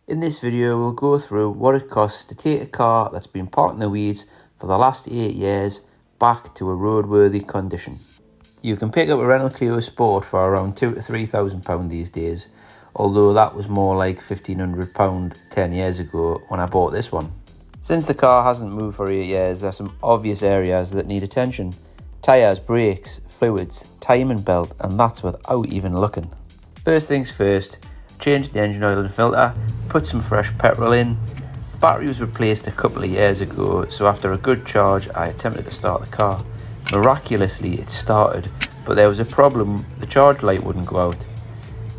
In this video we'll go through what it costs to take a car that's been parked in the weeds for the last 8 years back to a roadworthy condition. You can pick up a Renault Clio Sport for around £2,000 to £3,000 these days, although that was more like £1,500 10 years ago when I bought this one. Since the car hasn't moved for 8 years, there's some obvious areas that need attention. Tyres, brakes, fluids, timing belt, and that's without even looking. First things first, change the engine oil and filter, put some fresh petrol in. The battery was replaced a couple of years ago, so after a good charge I attempted to start the car. Miraculously it started, but there was a problem, the charge light wouldn't go out.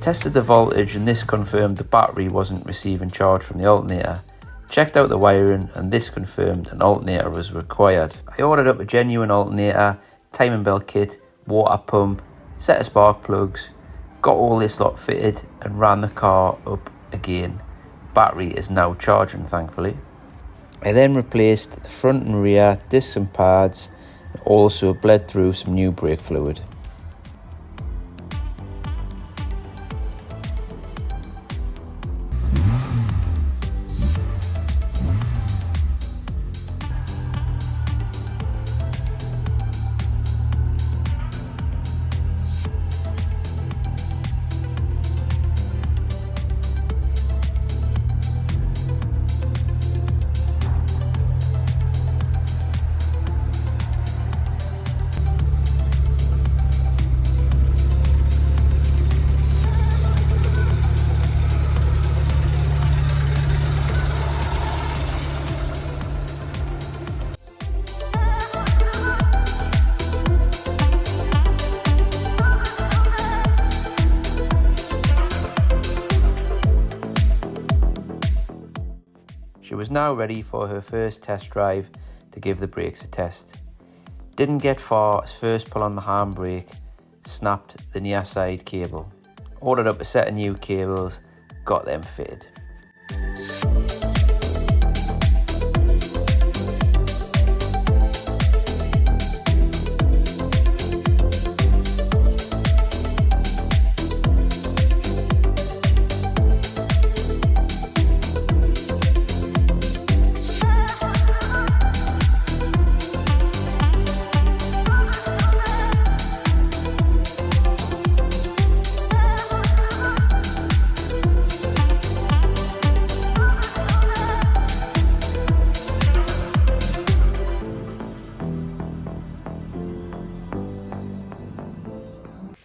Tested the voltage and this confirmed the battery wasn't receiving charge from the alternator. Checked out the wiring and this confirmed an alternator was required. I ordered up a genuine alternator, timing belt kit, water pump, set of spark plugs, got all this lot fitted and ran the car up again. Battery is now charging, thankfully. I then replaced the front and rear discs and pads and also bled through some new brake fluid. She was now ready for her first test drive to give the brakes a test. Didn't get far as first pull on the handbrake snapped the near side cable. Ordered up a set of new cables, got them fitted.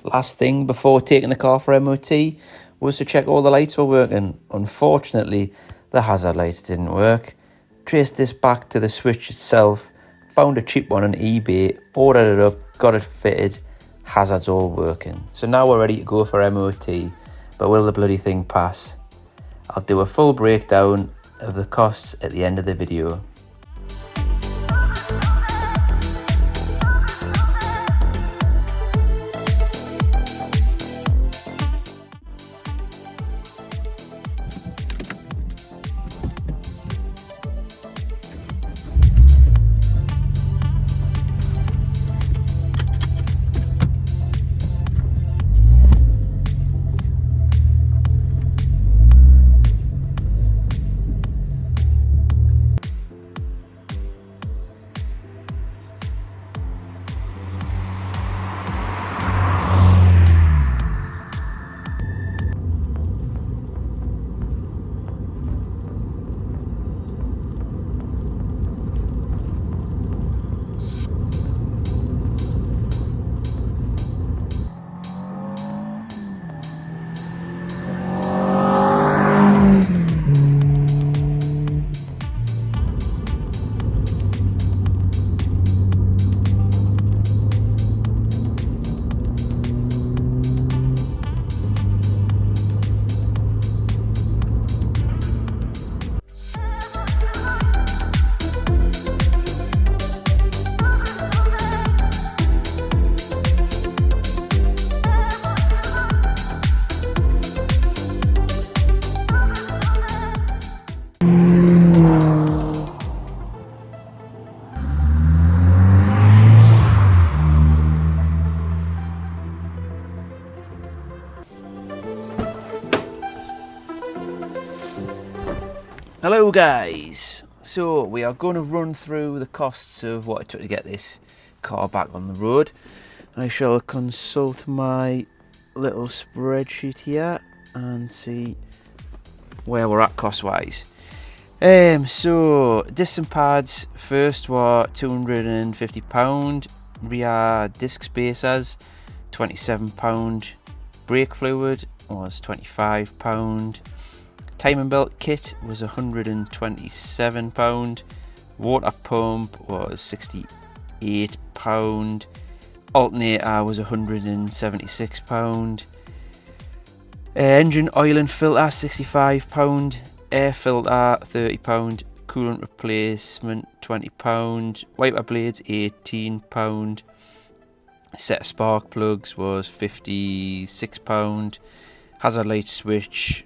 Last thing before taking the car for MOT was to check all the lights were working. Unfortunately, the hazard lights didn't work. Traced this back to the switch itself, found a cheap one on eBay, ordered it up, got it fitted, hazards all working. So now we're ready to go for MOT, but will the bloody thing pass? I'll do a full breakdown of the costs at the end of the video. Hello guys, so we are going to run through the costs of what it took to get this car back on the road. I shall consult my little spreadsheet here and see where we're at cost wise. So discs and pads first were £250, rear disc spacers £27, brake fluid was £25, timing belt kit was £127, water pump was £68, alternator was £176, engine oil and filter £65, air filter £30, coolant replacement £20, wiper blades £18, set of spark plugs was £56, hazard light switch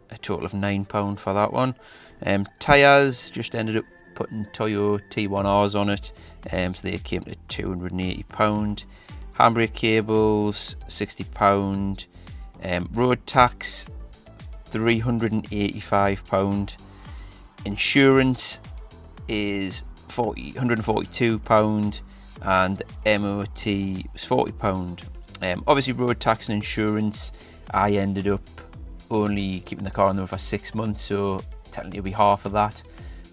a total of £9 for that one. Tyres, just ended up putting Toyo T1Rs on it, so they came to £280. Handbrake cables £60, road tax £385, insurance is £142, and MOT was £40. Obviously road tax and insurance, I ended up only keeping the car on the road for 6 months, so technically it'll be half of that,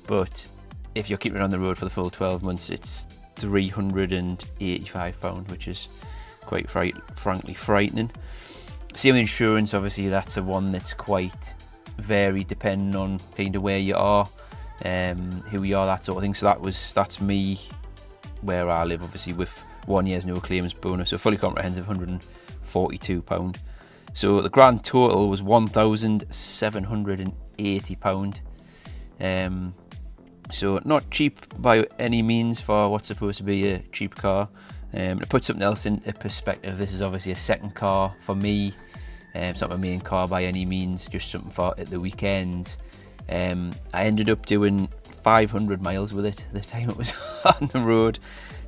but if you're keeping it on the road for the full 12 months it's £385, which is quite frankly frightening. Same insurance, obviously that's a one that's quite varied depending on kind of where you are, who you are, that sort of thing. So that's me where I live, obviously with 1 year's no claims bonus, so fully comprehensive £142. So the grand total was £1,780. So not cheap by any means for what's supposed to be a cheap car. To put something else into perspective, this is obviously a second car for me. It's not my main car by any means, just something for at the weekends. I ended up doing 500 miles with it the time it was on the road.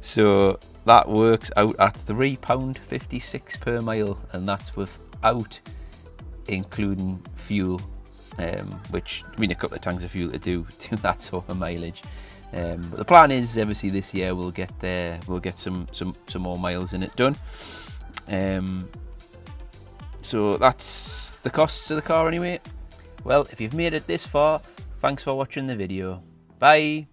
So that works out at £3.56 per mile, and that's without including fuel, which I mean a couple of tanks of fuel to do that sort of mileage. But the plan is obviously this year we'll get some more miles in it done. So that's the costs of the car anyway. Well, if you've made it this far, thanks for watching the video. Bye.